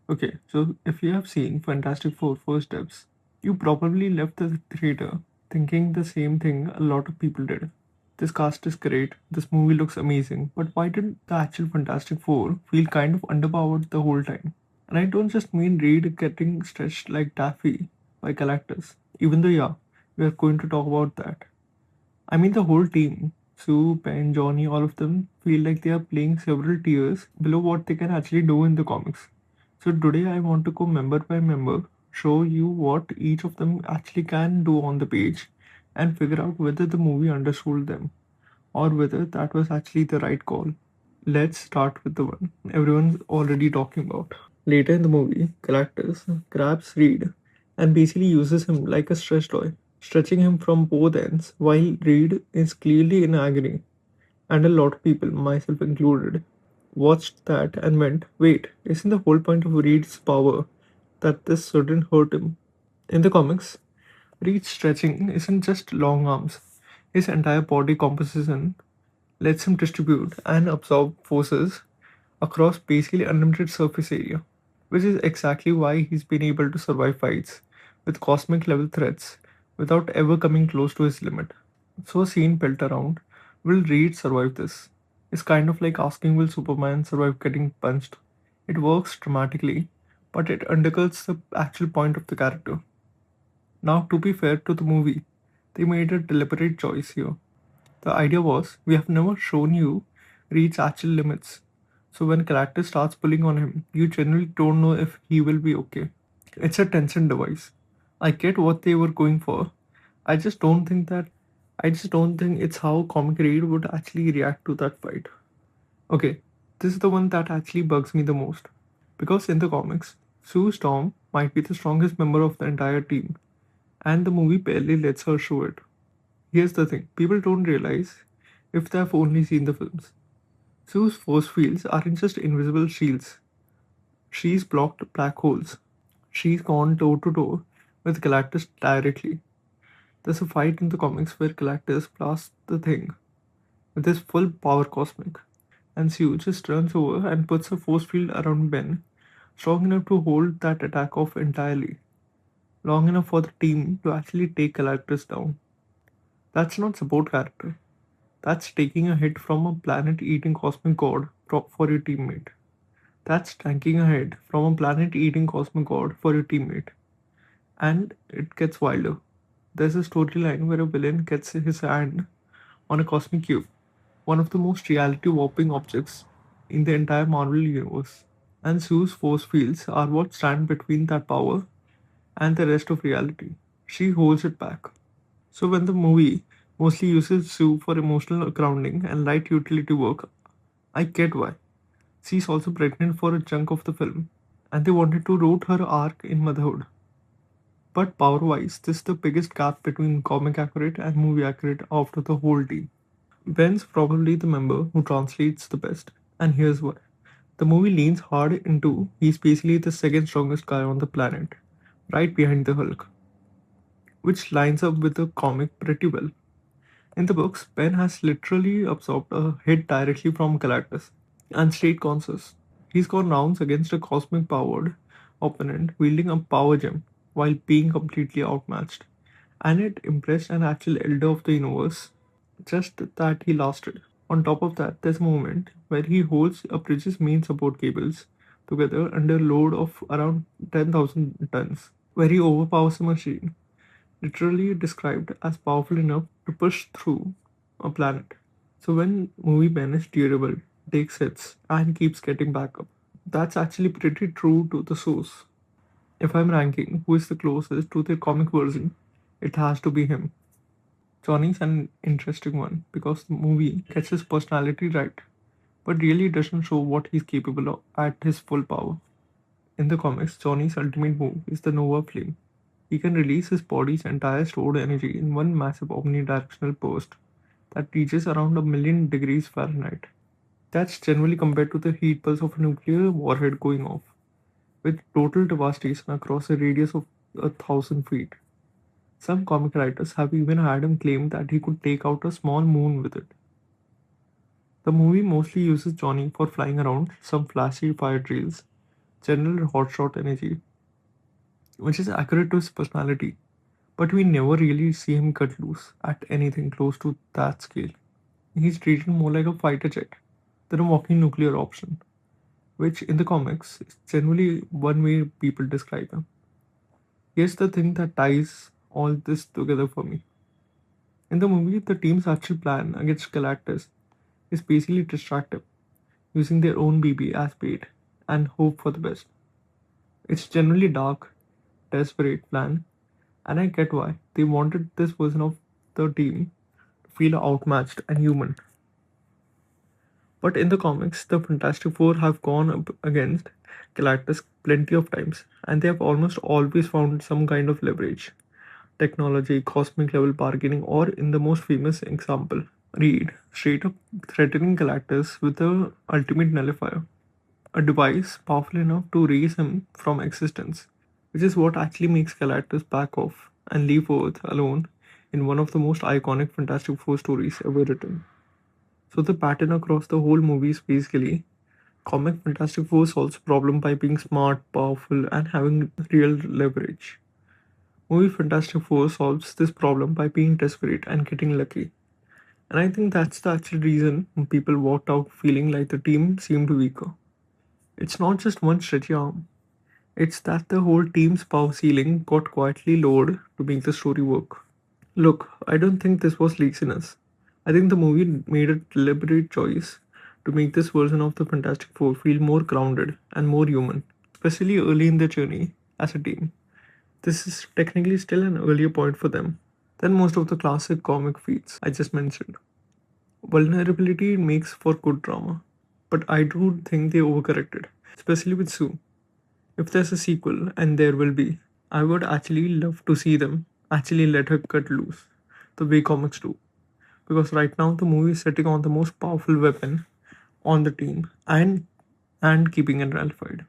Okay, so if you have seen Fantastic Four first steps, you probably left the theater thinking the same thing a lot of people did. This cast is great, this movie looks amazing, but why did the actual Fantastic Four feel kind of underpowered the whole time? And I don't just mean Reed getting stretched like Taffy by Galactus, even though, yeah, we are going to talk about that. I mean, the whole team, Sue, Ben, Johnny, all of them feel like they are playing several tiers below what they can actually do in the comics. So today I want to go member by member, show you what each of them actually can do on the page, and figure out whether the movie undersold them or whether that was actually the right call. Let's start with the one everyone's already talking about. Later in the movie, Galactus grabs Reed and basically uses him like a stretch toy, stretching him from both ends while Reed is clearly in agony. And a lot of people, myself included, watched that and went, wait, isn't the whole point of Reed's power that this shouldn't hurt him? In the comics, Reed's stretching isn't just long arms, his entire body composition lets him distribute and absorb forces across basically unlimited surface area, which is exactly why he's been able to survive fights with cosmic level threats without ever coming close to his limit. So a scene built around will Reed survive this? It's kind of like asking will Superman survive getting punched? It works dramatically, but it undercuts the actual point of the character. Now, to be fair to the movie, they made a deliberate choice here. The idea was we have never shown you Reed's actual limits. So when character starts pulling on him, you generally don't know if he will be okay. It's a tension device. I get what they were going for. I just don't think that I just don't think it's how Comic Reed would actually react to that fight. Okay, this is the one that actually bugs me the most. Because in the comics, Sue Storm might be the strongest member of the entire team, and the movie barely lets her show it. Here's the thing people don't realize if they've only seen the films. Sue's force fields aren't just invisible shields, she's blocked black holes. She's gone toe to toe with Galactus directly. There's a fight in the comics where Galactus blasts the thing with his full power cosmic, and Sue just turns over and puts a force field around Ben, strong enough to hold that attack off entirely, long enough for the team to actually take Galactus down. That's not support character. That's taking a hit from a planet eating cosmic god for your teammate. That's tanking a hit from a planet eating cosmic god for your teammate. And it gets wilder. There's a storyline where a villain gets his hand on a cosmic cube, one of the most reality warping objects in the entire Marvel universe. And Sue's force fields are what stand between that power and the rest of reality. She holds it back. So when the movie mostly uses Sue for emotional grounding and light utility work, I get why. She's also pregnant for a chunk of the film, and they wanted to root her arc in motherhood. But power wise, this is the biggest gap between comic accurate and movie accurate after the whole team. Ben's probably the member who translates the best, and here's why. The movie leans hard into he's basically the second strongest guy on the planet, right behind the Hulk, which lines up with the comic pretty well. In the books, Ben has literally absorbed a hit directly from Galactus and stayed conscious. He's gone rounds against a cosmic powered opponent wielding a power gem while being completely outmatched. And it impressed an actual elder of the universe, just that he lasted. On top of that, there's a moment where he holds a bridge's main support cables together under a load of around 10,000 tons, where he overpowers the machine, literally described as powerful enough to push through a planet. So when movie Ben is durable, takes hits, and keeps getting back up, that's actually pretty true to the source. If I'm ranking who is the closest to the comic version, it has to be him. Johnny's an interesting one because the movie gets his personality right, but really doesn't show what he's capable of at his full power. In the comics, Johnny's ultimate move is the Nova Flame. He can release his body's entire stored energy in one massive omnidirectional burst that reaches around 1,000,000 degrees Fahrenheit. That's generally compared to the heat pulse of a nuclear warhead going off, with total devastation across a radius of 1,000 feet. Some comic writers have even had him claim that he could take out a small moon with it. The movie mostly uses Johnny for flying around, some flashy fire drills, general hotshot energy, which is accurate to his personality. But we never really see him cut loose at anything close to that scale. He's treated more like a fighter jet than a walking nuclear option, which in the comics is generally one way people describe him. Here's the thing that ties all this together for me. In the movie, the team's actual plan against Galactus is basically destructive, using their own BB as bait and hope for the best. It's generally dark, desperate plan, and I get why they wanted this version of the team to feel outmatched and human. But in the comics, the Fantastic Four have gone up against Galactus plenty of times, and they have almost always found some kind of leverage, technology, cosmic level bargaining, or in the most famous example, Reed straight up threatening Galactus with the ultimate nullifier, a device powerful enough to raise him from existence, which is what actually makes Galactus back off and leave Earth alone in one of the most iconic Fantastic Four stories ever written. So the pattern across the whole movie is basically comic Fantastic Four solves problem by being smart, powerful, and having real leverage. Movie Fantastic Four solves this problem by being desperate and getting lucky. And I think that's the actual reason people walked out feeling like the team seemed weaker. It's not just one stretchy arm, it's that the whole team's power ceiling got quietly lowered to make the story work. Look, I don't think this was laziness. I think the movie made a deliberate choice to make this version of the Fantastic Four feel more grounded and more human, especially early in their journey as a team. This is technically still an earlier point for them than most of the classic comic feats I just mentioned. Vulnerability makes for good drama, but I do think they overcorrected, especially with Sue. If there's a sequel, and there will be, I would actually love to see them actually let her cut loose, the way comics do. Because right now the movie is sitting on the most powerful weapon on the team and keeping it nullified.